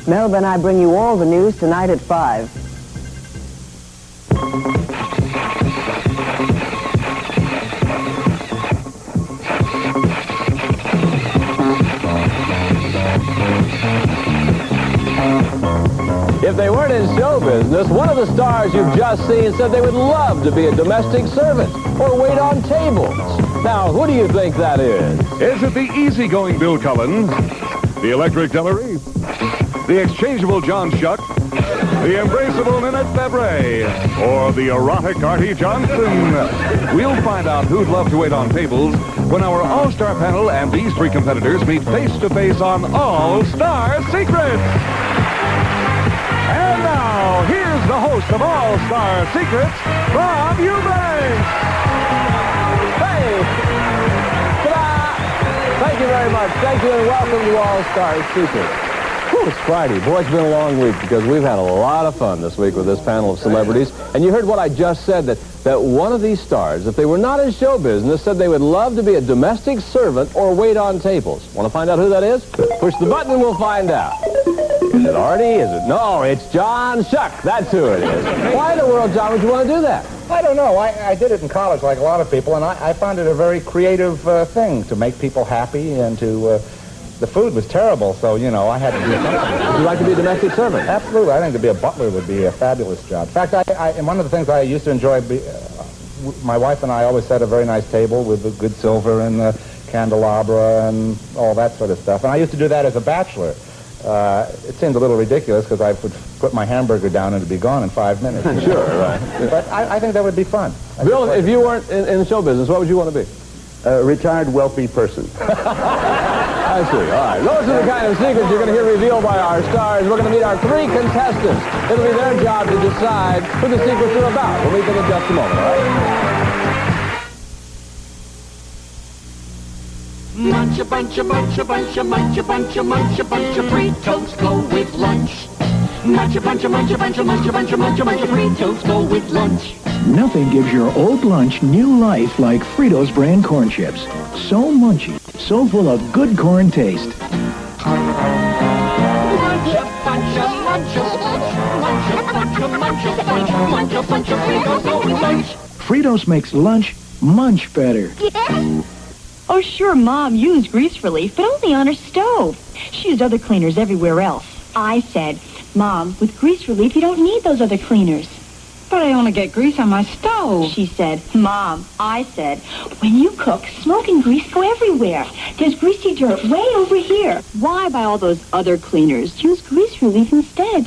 Melba and I bring you all the news tonight at 5. If they weren't in show business, one of the stars you've just seen said they would love to be a domestic servant or wait on tables. Now, who do you think that is? Is it the easygoing Bill Cullen, the electric Delary, the exchangeable John Shuck, the embraceable Nanette Fabray, or the erotic Artie Johnson? We'll find out who'd love to wait on tables when our all-star panel and these three competitors meet face-to-face on All-Star Secrets. And now, here's the host of All-Star Secrets, Bob Eubanks. Hey! Ta-da! Thank you very much. Thank you and welcome to All-Star Secrets. Whew, it's Friday. Boy, it's been a long week because we've had a lot of fun this week with this panel of celebrities. And you heard what I just said, that one of these stars, if they were not in show business, said they would love to be a domestic servant or wait on tables. Want to find out who that is? Push the button and we'll find out. Is it Artie? Is it? No, it's John Shuck. That's who it is. Why in the world, John, would you want to do that? I don't know. I did it in college like a lot of people, and I found it a very creative thing to make people happy and to... the food was terrible, so, you know, I had to do something. Would you like to be a domestic servant? Absolutely. I think to be a butler would be a fabulous job. In fact, and one of the things I used to enjoy, my wife and I always set a very nice table with the good silver and the candelabra and all that sort of stuff. And I used to do that as a bachelor. It seemed a little ridiculous because I would put my hamburger down and it'd be gone in 5 minutes. Sure, right. But I think that would be fun. Bill, if you weren't in the show business, what would you want to be? A retired wealthy person. I see. All right. Those are the kind of secrets you're going to hear revealed by our stars. We're going to meet our three contestants. It'll be their job to decide who the secrets are about. We'll meet them in just a moment, all right? Munch a bunch, a bunch, a bunch, a munch, a bunch, a munch, a bunch of Fritos go with lunch. Munch a bunch, a bunch, a bunch, a munch, a bunch, a munch, a bunch of Fritos go with lunch. Nothing gives your old lunch new life like Fritos brand corn chips. So munchy, so full of good corn taste. Munch a bunch, a munch, a munch, a bunch, a munch, a bunch, munch a bunch of Fritos go with lunch. Fritos makes lunch munch better. Oh, sure, Mom used grease relief, but only on her stove. She used other cleaners everywhere else. I said, Mom, with grease relief, you don't need those other cleaners. But I only get grease on my stove. She said, Mom, I said, when you cook, smoke and grease go everywhere. There's greasy dirt way over here. Why buy all those other cleaners? Use grease relief instead.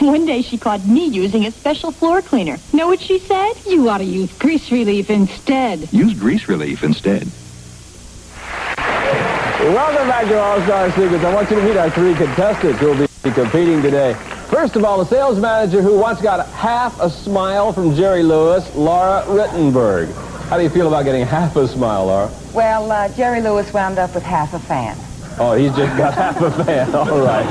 One day she caught me using a special floor cleaner. Know what she said? You ought to use grease relief instead. Use grease relief instead. Welcome back to All-Star Secrets. I want you to meet our three contestants who will be competing today. First of all, the sales manager who once got half a smile from Jerry Lewis, Laura Rittenberg. How do you feel about getting half a smile, Laura? Well, Jerry Lewis wound up with half a fan. Oh, he's just got half a fan. All right.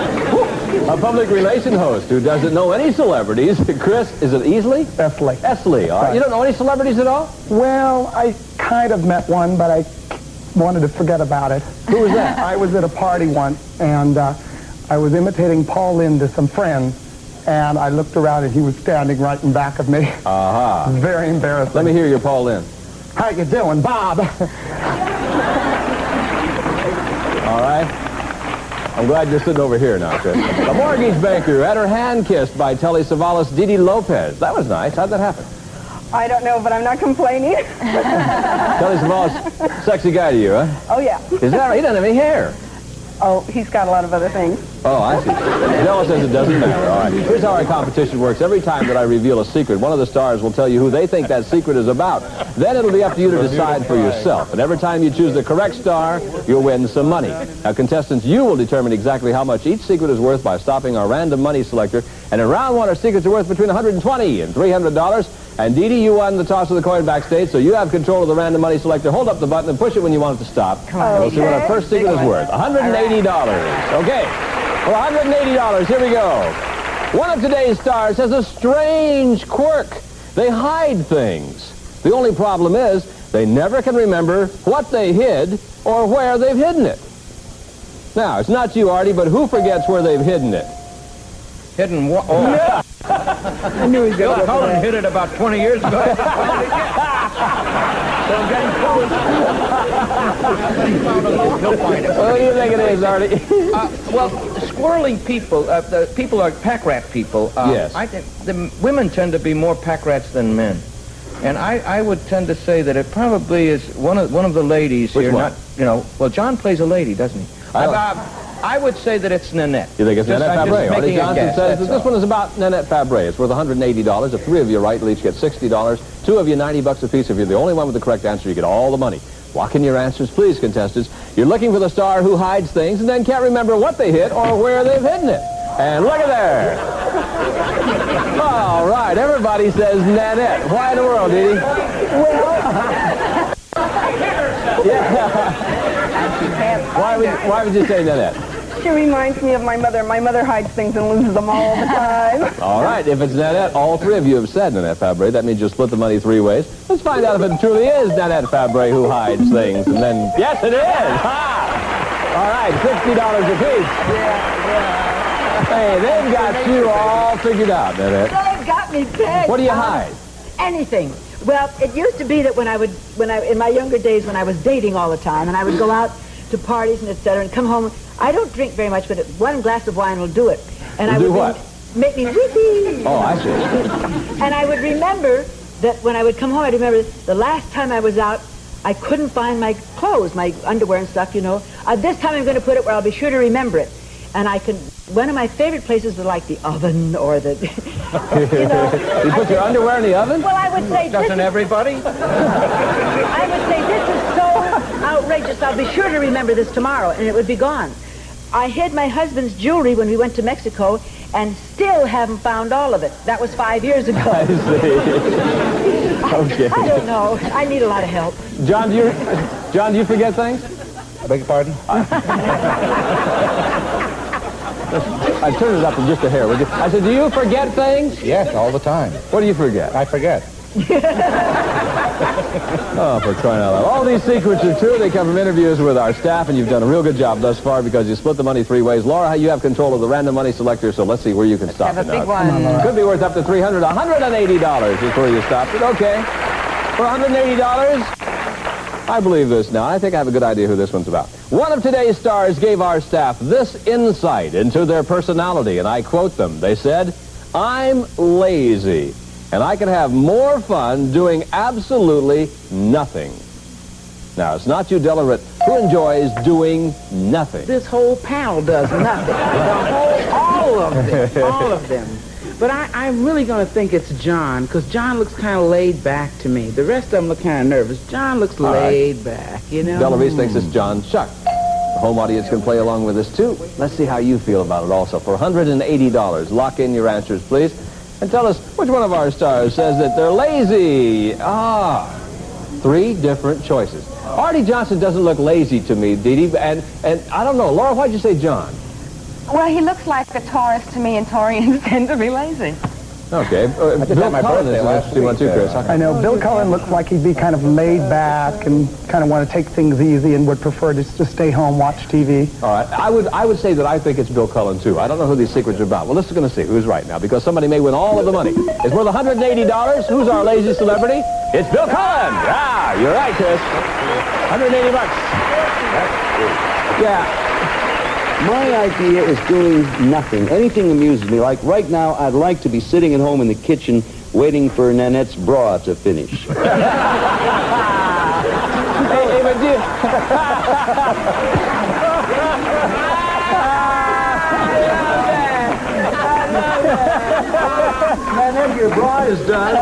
A public relation host who doesn't know any celebrities. Chris, is it Easley? Esley. Esley. All right. You don't know any celebrities at all? Well, I kind of met one, but I wanted to forget about it. Who was that? I was at a party once, and I was imitating Paul Lynde to some friends, and I looked around, and he was standing right in back of me. Aha. Very embarrassing. Let me hear your Paul Lynde. How you doing, Bob? All right. I'm glad you're sitting over here now, Chris. The mortgage banker had her hand kissed by Telly Savalas' Didi Lopez. That was nice. How'd that happen? I don't know, but I'm not complaining. Telly Savalas, sexy guy to you, huh? Oh, yeah. Is that right? He doesn't have any hair. Oh, he's got a lot of other things. Oh, I see. Della says it doesn't matter. All right. Here's how our competition works. Every time that I reveal a secret, one of the stars will tell you who they think that secret is about. Then it'll be up to you to decide for yourself. And every time you choose the correct star, you'll win some money. Now, contestants, you will determine exactly how much each secret is worth by stopping our random money selector. And in round one, our secrets are worth between $120 and $300. And Dee Dee, you won the toss of the coin backstage, so you have control of the random money selector. Hold up the button and push it when you want it to stop. Come on. And we'll see what our first secret is worth. $180. Okay. Well, $180. Here we go. One of today's stars has a strange quirk. They hide things. The only problem is they never can remember what they hid or where they've hidden it. Now, it's not you, Artie, but who forgets where they've hidden it? Hidden what? Oh. I knew he was Bill going to Cullen hit it about 20 years ago. So I'm getting close. He'll find it. What do you think it is, Artie? Well, squirreling people, the people are pack rat people. Yes. I think the women tend to be more pack rats than men. And I would tend to say that it probably is one of the ladies Which here. one? Not, you know, well, John plays a lady, doesn't he? I would say that it's Nanette. You think it's Just- Nanette I'm just Fabre? Artie making a Johnson guess, says that's that this all. one is about Nanette Fabre. It's worth $180. If 3 of you right, you'll each get $60. 2 of you, $90 apiece. If you're the only one with the correct answer, you get all the money. Lock in your answers, please, contestants. You're looking for the star who hides things and then can't remember what they hit or where they've hidden it. And look at there. All right, everybody says Nanette. Why in the world, Dee Dee? Yeah. Why would you say Nanette? She reminds me of my mother. My mother hides things and loses them all the time. All right, if it's Nanette, all 3 of you have said Nanette Fabre. That means you'll split the money 3 ways. Let's find out if it truly is Nanette Fabre who hides things. And then, yes, it is. Ha! All right, $60 apiece. Hey, they've got you all figured out, Nanette. They've got me pegged. What do you hide? Anything. Well, it used to be that in my younger days when I was dating all the time and I would go out to parties and etc. and come home. I don't drink very much, but 1 glass of wine will do it. And I Do would what? Make me weepy. Oh, I see. And I would remember that when I would come home, I'd remember the last time I was out, I couldn't find my clothes, my underwear and stuff, you know. This time I'm going to put it where I'll be sure to remember it. And one of my favorite places was like the oven or the, you know. You put your underwear in the oven? Well, I would say Doesn't everybody? I would say, this is so outrageous. I'll be sure to remember this tomorrow, and it would be gone. I hid my husband's jewelry when we went to Mexico and still haven't found all of it. That was 5 years ago. I see. Okay. I don't know. I need a lot of help. John, do you forget things? I beg your pardon? I turned it up in just a hair, would you? I said, do you forget things? Yes, all the time. What do you forget? I forget. Oh, for crying out loud. All these secrets are true. They come from interviews with our staff, and you've done a real good job thus far because you split the money 3 ways. Laura, you have control of the random money selector, so let's see where you can stop Have it a big now. one. Could be worth up to $300. $180 is where you stopped it. Okay. For $180, I believe this now. I think I have a good idea who this one's about. One of today's stars gave our staff this insight into their personality, and I quote them. They said, "I'm lazy, and I can have more fun doing absolutely nothing." Now, it's not you, Delaret, who enjoys doing nothing. This whole panel does nothing. All of them. But I'm really going to think it's John, because John looks kind of laid back to me. The rest of them look kind of nervous. John looks laid back, you know? Delaret thinks it's John Shuck. The home audience can play along with this, too. Let's see how you feel about it also. For $180, lock in your answers, please. And tell us which one of our stars says that they're lazy. 3 different choices. Artie Johnson doesn't look lazy to me, Dee Dee, and I don't know. Laura, why'd you say John? Well, he looks like a Taurus to me, and Taurians tend to be lazy. Okay. I just had my birthday last week. One too, Chris. I know. Bill Cullen looks like he'd be kind of laid back and kind of want to take things easy and would prefer just to stay home, watch TV. All right. I would say that I think it's Bill Cullen, too. I don't know who these secrets are about. Well, let's going to see who's right now, because somebody may win all of the money. It's worth $180. Who's our lazy celebrity? It's Bill Cullen. Ah, you're right, Chris. $180. Yeah. My idea is doing nothing. Anything amuses me. Like right now, I'd like to be sitting at home in the kitchen waiting for Nanette's bra to finish. Hey, but you... And then your bra is done.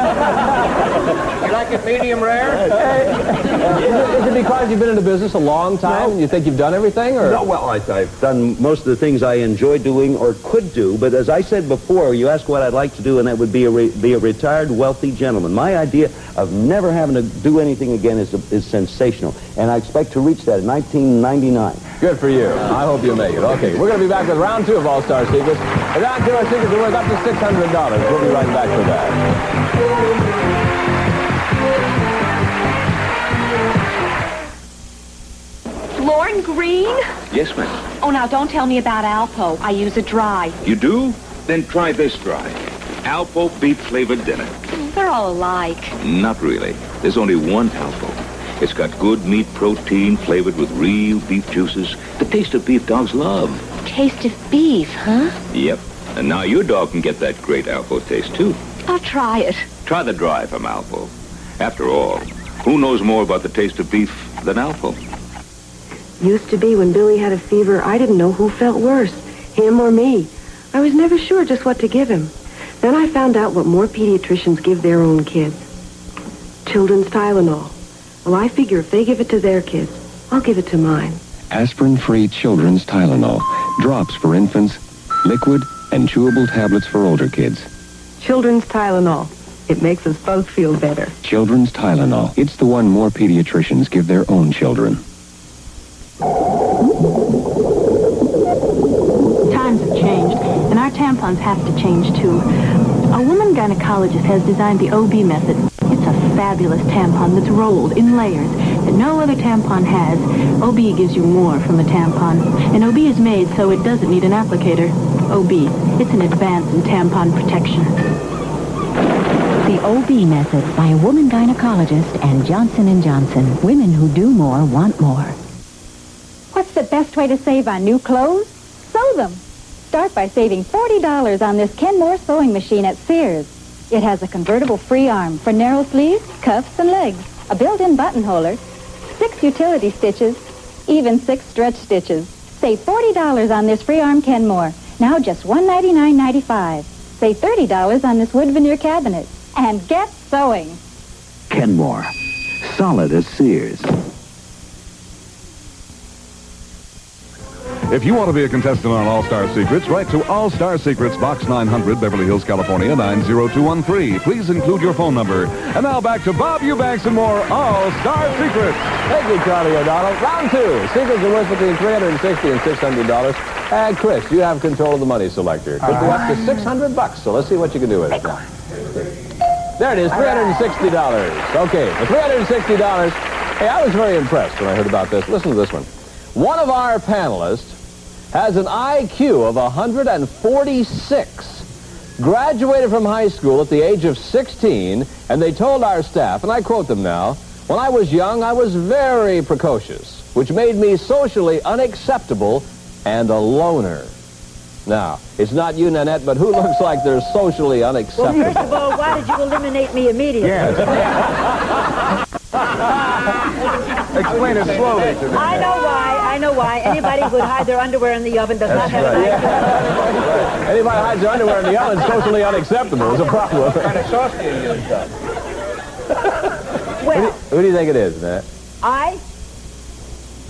You like it medium rare? Is it because you've been in the business a long time and you think you've done everything? Or? No, well, I've done most of the things I enjoy doing or could do, but as I said before, you asked what I'd like to do, and that would be be a retired, wealthy gentleman. My idea of never having to do anything again is sensational, and I expect to reach that in 1999. Good for you. I hope you make it. Okay, we're going to be back with round 2 of All-Star Secrets. And round 2 of Secrets are worth up to $600. We'll be right back for that. Lauren Green? Yes, ma'am. Oh, now don't tell me about Alpo. I use a dry. You do? Then try this dry. Alpo beef-flavored dinner. They're all alike. Not really. There's only one Alpo. It's got good meat protein flavored with real beef juices. The taste of beef dogs love. Taste of beef, huh? Yep. And now your dog can get that great Alpo taste, too. I'll try it. Try the dry from Alpo. After all, who knows more about the taste of beef than Alpo? Used to be when Billy had a fever, I didn't know who felt worse, him or me. I was never sure just what to give him. Then I found out what more pediatricians give their own kids. Children's Tylenol. Well, I figure if they give it to their kids, I'll give it to mine. Aspirin-free Children's Tylenol. Drops for infants, liquid, and chewable tablets for older kids. Children's Tylenol. It makes us both feel better. Children's Tylenol. It's the one more pediatricians give their own children. Times have changed, and our tampons have to change too. A woman gynecologist has designed the OB method. It's a fabulous tampon that's rolled in layers that no other tampon has. OB gives you more from a tampon, and OB is made so it doesn't need an applicator. OB, it's an advance in tampon protection. The OB method by a woman gynecologist and Johnson & Johnson. Women who do more want more. What's the best way to save on new clothes? Sew them. Start by saving $40 on this Kenmore sewing machine at Sears. It has a convertible free arm for narrow sleeves, cuffs, and legs, a built-in buttonholer, 6 utility stitches, even 6 stretch stitches. Save $40 on this free arm Kenmore. Now just $199.95. Save $30 on this wood veneer cabinet. And get sewing. Kenmore. Solid as Sears. If you want to be a contestant on All-Star Secrets, write to All-Star Secrets, Box 900, Beverly Hills, California, 90213. Please include your phone number. And now back to Bob Eubanks and more All-Star Secrets. Thank you, Charlie O'Donnell. Round 2. Secrets are worth between $360 and $600. And Chris, you have control of the money selector. Could be up to $600, so let's see what you can do with it now. There it is, $360. Okay, the $360. Hey, I was very impressed when I heard about this. Listen to this one. One of our panelists has an IQ of 146, graduated from high school at the age of 16, and they told our staff, and I quote them now, "When I was young, I was very precocious, which made me socially unacceptable and a loner." Now, it's not you, Nanette, but who looks like they're socially unacceptable? Well, first of all, why did you eliminate me immediately? Explain it slowly to me. I know why. Anybody who would hide their underwear in the oven does not have an IQ. Anybody who hides their underwear in the oven is socially unacceptable. It's a problem. What kind of sauce do you use, Doug? Well, who do you think it is, Nanette?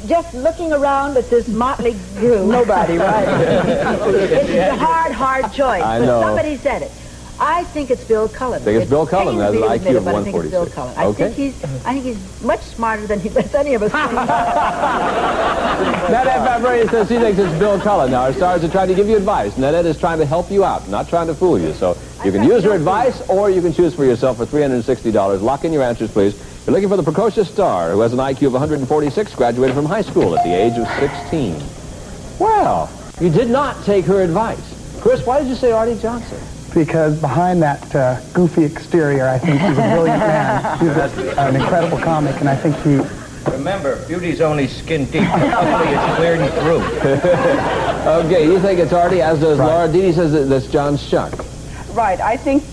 Just looking around at this motley group. Nobody, right? It's a hard choice. I but know. Somebody said it. I think it's Bill Cullen. Think it's Bill Cullen. That's an IQ of I think it's 146. Bill Cullen. Okay. I think he's much smarter than any of us. Nanette Fabre says she thinks it's Bill Cullen. Now, our stars are trying to give you advice. Nanette is trying to help you out, not trying to fool you. So you can use her advice, or you can choose for yourself for $360. Lock in your answers, please. You're looking for the precocious star who has an IQ of 146, graduated from high school at the age of 16. Well, you did not take her advice. Chris, why did you say Artie Johnson? Because behind that goofy exterior, I think he's a brilliant man. He's an incredible comic, and I think he... Remember, beauty's only skin deep. Hopefully it's cleared through. Okay, you think it's Artie, as does Laura. Dee Dee says that's John Shuck. Right. I think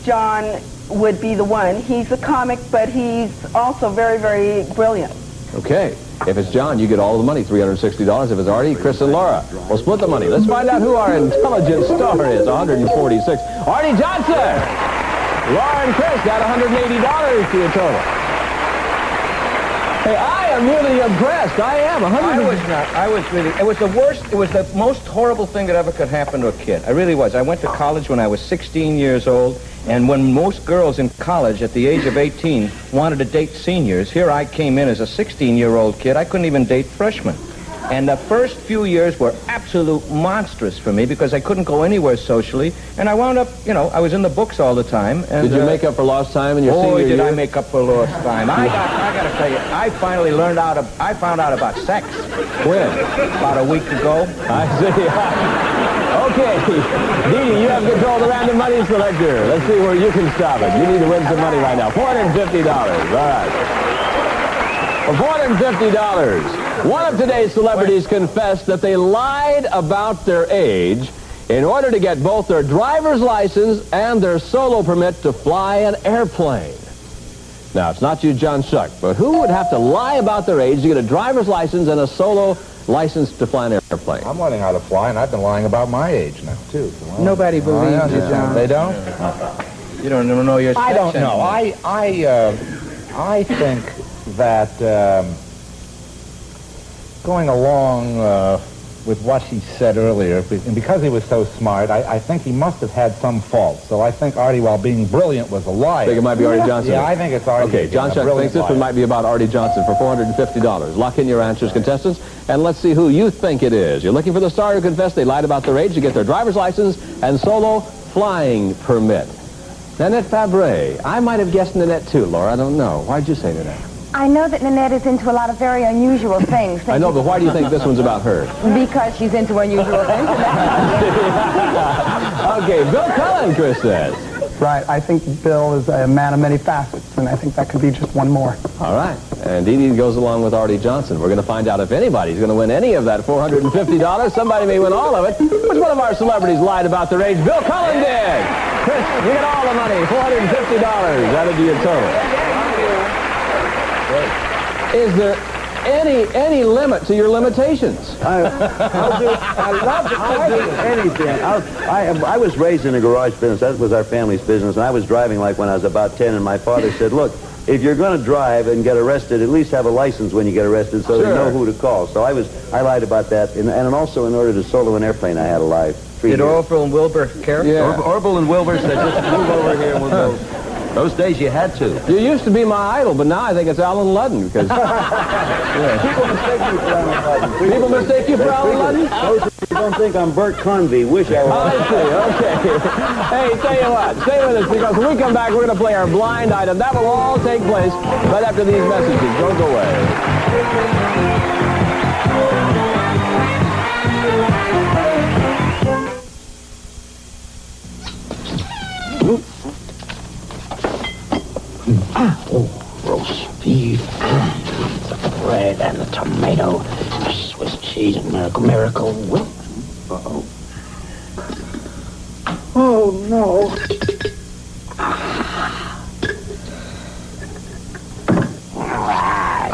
John would be the one. He's a comic, but he's also very, very brilliant. Okay. If it's John, you get all of the money, $360. If it's Artie, Chris and Laura will split the money. Let's find out who our intelligent star is, 146. Artie Johnson! Laura and Chris got $180 to your total. Hey, I am really impressed. I am. I was not. I was really... It was the worst... It was the most horrible thing that ever could happen to a kid. I really was. I went to college when I was 16 years old, and when most girls in college at the age of 18 wanted to date seniors, here I came in as a 16-year-old kid. I couldn't even date freshmen. And the first few years were absolute monstrous for me because I couldn't go anywhere socially. And I wound up, I was in the books all the time. And, did you make up for lost time in your senior year? Boy, did I make up for lost time. I got to tell you, I finally I found out about sex. When? About a week ago. I see. Okay, Dee Dee, you have control of the random money selector. Let's see where you can stop it. You need to win some money right now. $450. All right. For $450, one of today's celebrities confessed that they lied about their age in order to get both their driver's license and their solo permit to fly an airplane. Now, it's not you, John Shuck, but who would have to lie about their age to get a driver's license and a solo license to fly an airplane? I'm learning how to fly, and I've been lying about my age now, too. So Nobody believes you, John. They don't? You don't even know your sex I don't know. anymore. I think that going along with what he said earlier, and because he was so smart, I think he must have had some fault. So I think Artie, while being brilliant, was a liar. Think it might be Artie Johnson? Yeah, I think it's Artie. Okay, John Shuck thinks this one might be about Artie Johnson for $450. Lock in your answers, contestants, and let's see who you think it is. You're looking for the star who confessed they lied about their age to get their driver's license and solo flying permit. Nanette Fabre. I might have guessed Nanette too, Laura. I don't know. Why'd you say Nanette? I know that Nanette is into a lot of very unusual things. I know, but why do you think this one's about her? Because she's into unusual things. Okay, Bill Cullen, Chris says. Right. I think Bill is a man of many facets, and I think that could be just one more. All right. And Dee Dee goes along with Artie Johnson. We're going to find out if anybody's going to win any of that $450. Somebody may win all of it. Which one of our celebrities lied about their age? Bill Cullen did. Chris, you get all the money, $450. That'll be your total. Is there any limit to your limitations? I love to do anything. I was raised in a garage business. That was our family's business. And I was driving like when I was about 10, and my father said, look, if you're going to drive and get arrested, at least have a license when you get arrested so they know who to call. So I lied about that. And also in order to solo an airplane, I had a lie. Did Orville and Wilbur care? Yeah. Orville and Wilbur said, just move over here and we'll go. Those days you had to. You used to be my idol, but now I think it's Alan Ludden because People mistake you for Alan Ludden. People mistake you for Alan Ludden? Those who don't think I'm Bert Convy wish I was. I see. Okay. Hey, tell you what, stay with us because when we come back, we're going to play our blind item. That will all take place right after these messages. Don't go away. Roast beef and the bread and the tomato, Swiss cheese and Miracle Whip. Uh-oh. Oh, no.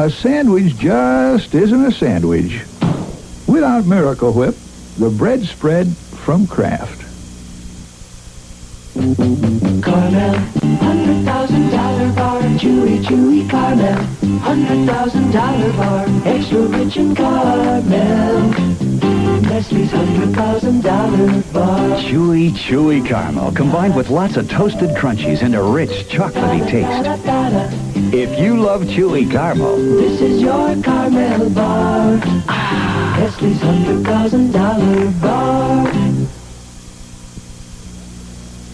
A sandwich just isn't a sandwich without Miracle Whip, the bread spread from Kraft. Carmel, $100,000 bar, chewy Carmel, $100,000 bar, extra rich in caramel. Nestle's $100,000 bar. Chewy caramel combined with lots of toasted crunchies and a rich chocolatey taste. If you love chewy caramel, This is your Carmel bar. Nestle's $100,000 bar.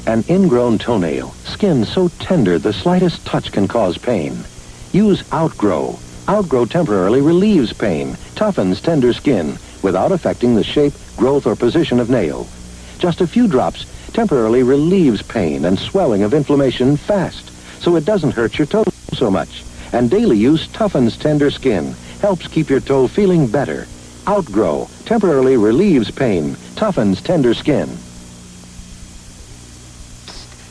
An ingrown toenail, skin so tender the slightest touch can cause pain. Use Outgrow. Outgrow temporarily relieves pain, toughens tender skin, without affecting the shape, growth, or position of nail. Just a few drops temporarily relieves pain and swelling of inflammation fast, so it doesn't hurt your toe so much. And daily use toughens tender skin, helps keep your toe feeling better. Outgrow temporarily relieves pain, toughens tender skin.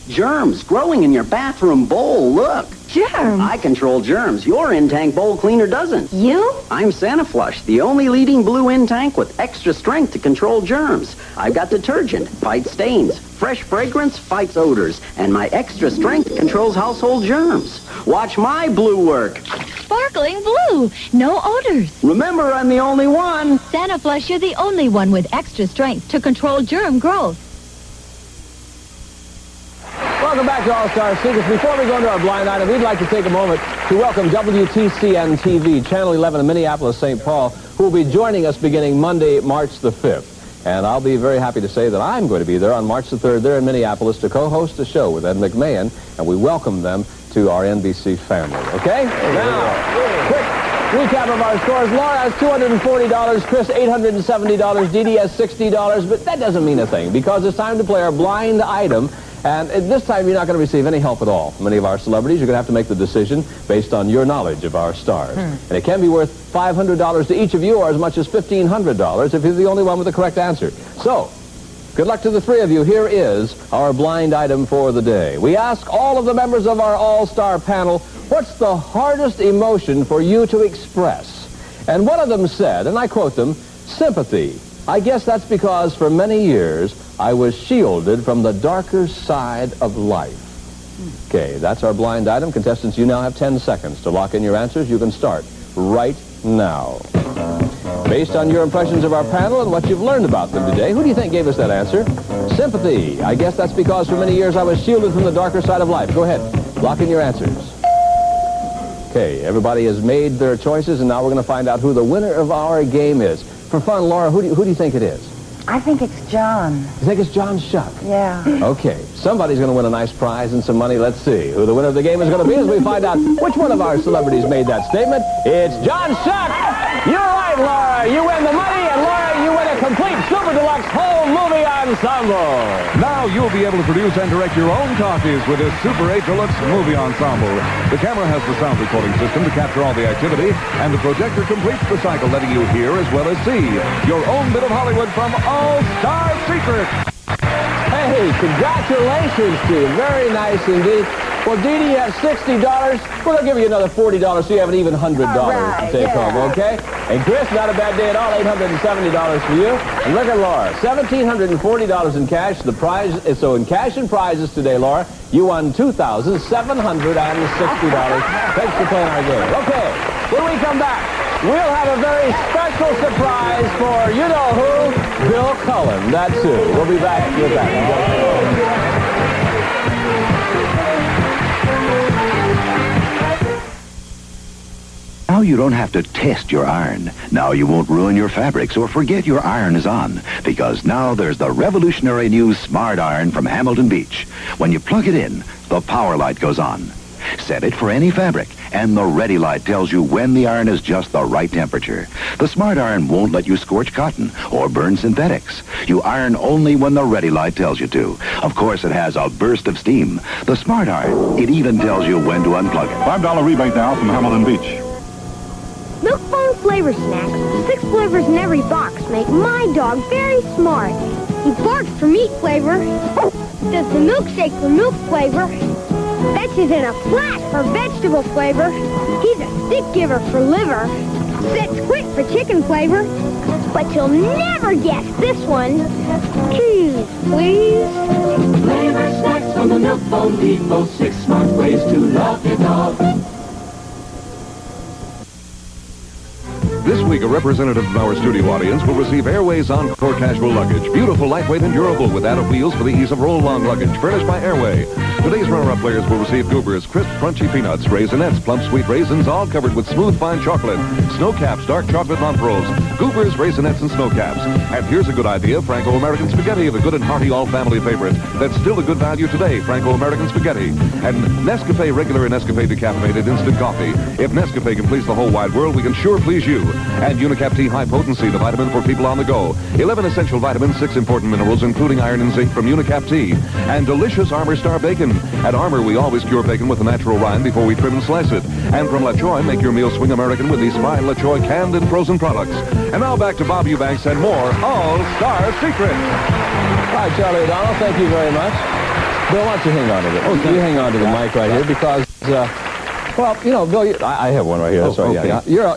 Germs growing in your bathroom bowl. Look. Germs? I control germs. Your in-tank bowl cleaner doesn't. You? I'm Sanaflush, the only leading blue in-tank with extra strength to control germs. I've got detergent, fights stains. Fresh fragrance, fights odors. And my extra strength controls household germs. Watch my blue work. Sparkling blue. No odors. Remember, I'm the only one. Sanaflush, you're the only one with extra strength to control germ growth. Welcome back to All-Star Secrets. Before we go into our blind item, we'd like to take a moment to welcome WTCN-TV, Channel 11 in Minneapolis, St. Paul, who will be joining us beginning Monday, March the 5th. And I'll be very happy to say that I'm going to be there on March the 3rd there in Minneapolis to co-host a show with Ed McMahon, and we welcome them to our NBC family. Okay? Now, quick Recap of our scores. Laura has $240, Chris $870, Dee Dee has $60, but that doesn't mean a thing because it's time to play our blind item. And this time, you're not going to receive any help at all from any of our celebrities. You're going to have to make the decision based on your knowledge of our stars. And it can be worth $500 to each of you or as much as $1,500 if you're the only one with the correct answer. So, good luck to the three of you. Here is our blind item for the day. We ask all of the members of our all-star panel, what's the hardest emotion for you to express? And one of them said, and I quote them, sympathy. I guess that's because for many years, I was shielded from the darker side of life. Okay, that's our blind item. Contestants, you now have 10 seconds to lock in your answers. You can start right now. Based on your impressions of our panel and what you've learned about them today, who do you think gave us that answer? Sympathy. I guess that's because for many years I was shielded from the darker side of life. Go ahead. Lock in your answers. Okay, everybody has made their choices, and now we're going to find out who the winner of our game is. For fun, Laura, who do you think it is? I think it's John. You think it's John Shuck? Yeah. Okay, somebody's going to win a nice prize and some money. Let's see who the winner of the game is going to be as we find out which one of our celebrities made that statement. It's John Shuck! You're right, Laura. You win the money, and Laura, you win a complete Super Deluxe home movie ensemble. Now you'll be able to produce and direct your own talkies with this Super 8 Deluxe movie ensemble. The camera has the sound recording system to capture all the activity, and the projector completes the cycle, letting you hear as well as see your own bit of Hollywood from All-Star Secret. Hey, congratulations to you. Very nice indeed. Well, Dee Dee, you have $60. Well, they'll give you another $40, so you have an even $100 to take home, okay? And Chris, not a bad day at all, $870 for you. And look at Laura, $1,740 in cash. The prize is so in cash and prizes today, Laura, you won $2,760. Thanks for playing our game. Okay, when we come back, we'll have a very special surprise for you-know-who, Bill Cullen. That's who. We'll be back with that. Now you don't have to test your iron. Now you won't ruin your fabrics or forget your iron is on, because now there's the revolutionary new Smart Iron from Hamilton Beach. When you plug it in, the power light goes on. Set it for any fabric, and the ready light tells you when the iron is just the right temperature. The Smart Iron won't let you scorch cotton or burn synthetics. You iron only when the ready light tells you to. Of course, it has a burst of steam. The Smart Iron, it even tells you when to unplug it. $5 rebate now from Hamilton Beach. Milk Bone Flavor Snacks, 6 flavors in every box, make my dog very smart. He barks for meat flavor, does the milkshake for milk flavor, fetches in a flat for vegetable flavor, he's a stick giver for liver, sits quick for chicken flavor, but you'll never guess this one. Cheese, please. Flavor snacks from the Milk Bone Depot. 6 smart ways to love your dog. This week, a representative of our studio audience will receive Airways Encore Casual Luggage. Beautiful, lightweight, and durable with added wheels for the ease of roll-along luggage. Furnished by Airway. Today's runner-up players will receive Goober's crisp, crunchy peanuts, Raisinets, plump sweet raisins, all covered with smooth, fine chocolate. Snow Caps, dark chocolate lump rolls. Goober's Raisinets and Snow Caps. And here's a good idea, Franco-American Spaghetti, the good and hearty all-family favorite. That's still a good value today, Franco-American Spaghetti. And Nescafe Regular and Nescafe Decaffeinated Instant Coffee. If Nescafe can please the whole wide world, we can sure please you. And Unicap Tea High Potency, the vitamin for people on the go. 11 essential vitamins, 6 important minerals, including iron and zinc from Unicap Tea. And delicious Armour Star Bacon. At Armour, we always cure bacon with a natural rind before we trim and slice it. And from La Choy, make your meal swing American with these fine La Choy canned and frozen products. And now back to Bob Eubanks and more All-Star Secret. Hi, Charlie O'Donnell. Thank you very much. Bill, why don't you hang on to it? Oh, you hang on to the mic right here because... well, you know, Bill, I have one right here. Sorry, okay. Yeah.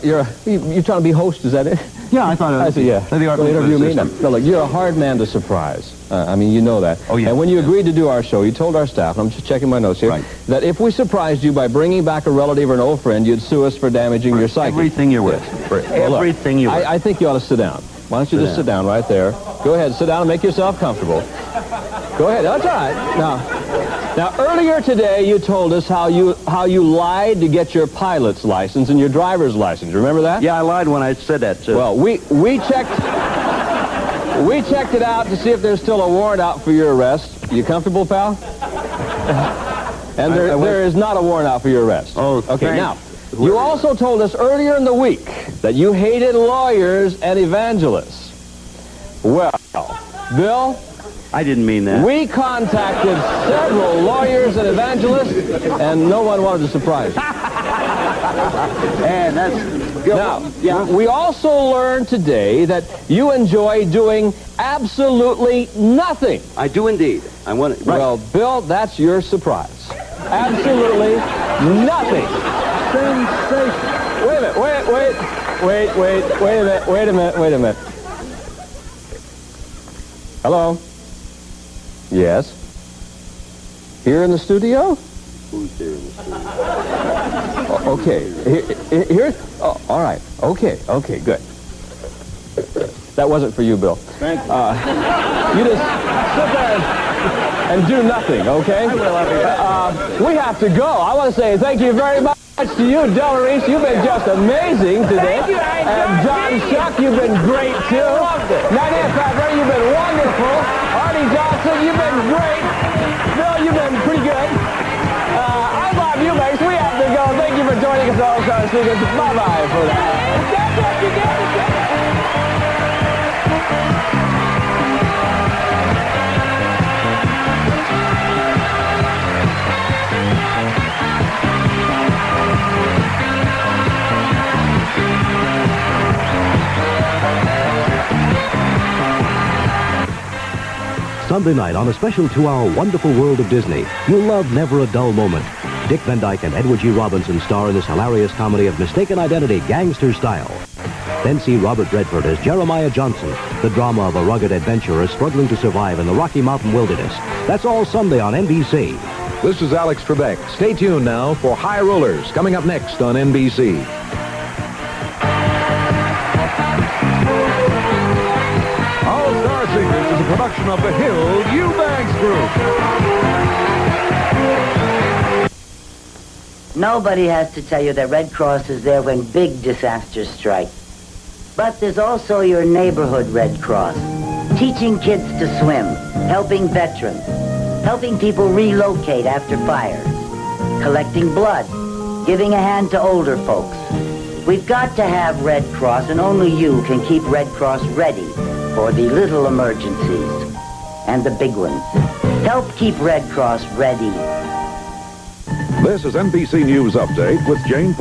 You're trying to be host, is that it? Yeah, I thought I see, yeah. The interview me. No, look, you're a hard man to surprise. I mean, you know that. Oh, yeah. And when you agreed to do our show, you told our staff, and I'm just checking my notes here, that if we surprised you by bringing back a relative or an old friend, you'd sue us for damaging your psyche. Everything you're with. Well, Everything you're with. I think you ought to sit down. Why don't you just sit down right there? Go ahead, sit down and make yourself comfortable. Go ahead. That's all right. Now, earlier today, you told us how you lied to get your pilot's license and your driver's license. Remember that? Yeah, I lied when I said that, too. Well, we checked it out to see if there's still a warrant out for your arrest. You comfortable, pal? And there is not a warrant out for your arrest. Oh, okay. Now, You also told us earlier in the week that you hated lawyers and evangelists. Well, Bill, I didn't mean that. we contacted several lawyers and evangelists, and no one wanted to surprise you. And that's... Now, we also learned today that you enjoy doing absolutely nothing. I do indeed. I want to... Well, Bill, that's your surprise. Absolutely nothing. Sensation. Wait a minute, wait a minute. Hello? Yes? Here in the studio? Who's here in the studio? Okay. Here? Oh, all right. Okay, good. That wasn't for you, Bill. Thank you. You just sit there and do nothing, okay? I will, I'll be back. We have to go. I want to say thank you very much to you, Del Reese. You've been just amazing today. Thank you. And John Shuck, you've been great, too. I loved it. Nadia Fabre, you've been wonderful. Artie Johnson, you've been great. Bill, you've been pretty good. I'm Bob Eubanks. We have to go. Thank you for joining us, All Star Speakers. Bye-bye for now. That's what you get. Sunday night on a special 2-hour Wonderful World of Disney, you'll love Never a Dull Moment. Dick Van Dyke and Edward G. Robinson star in this hilarious comedy of mistaken identity, gangster style. Then see Robert Redford as Jeremiah Johnson, the drama of a rugged adventurer struggling to survive in the Rocky Mountain wilderness. That's all Sunday on NBC. This is Alex Trebek. Stay tuned now for High Rollers, coming up next on NBC. All Star Seekers is a production of the Hill Eubanks Group. Nobody has to tell you that Red Cross is there when big disasters strike. But there's also your neighborhood Red Cross, teaching kids to swim, helping veterans, helping people relocate after fires, collecting blood, giving a hand to older folks. We've got to have Red Cross, and only you can keep Red Cross ready for the little emergencies and the big ones. Help keep Red Cross ready. This is NBC News Update with Jane...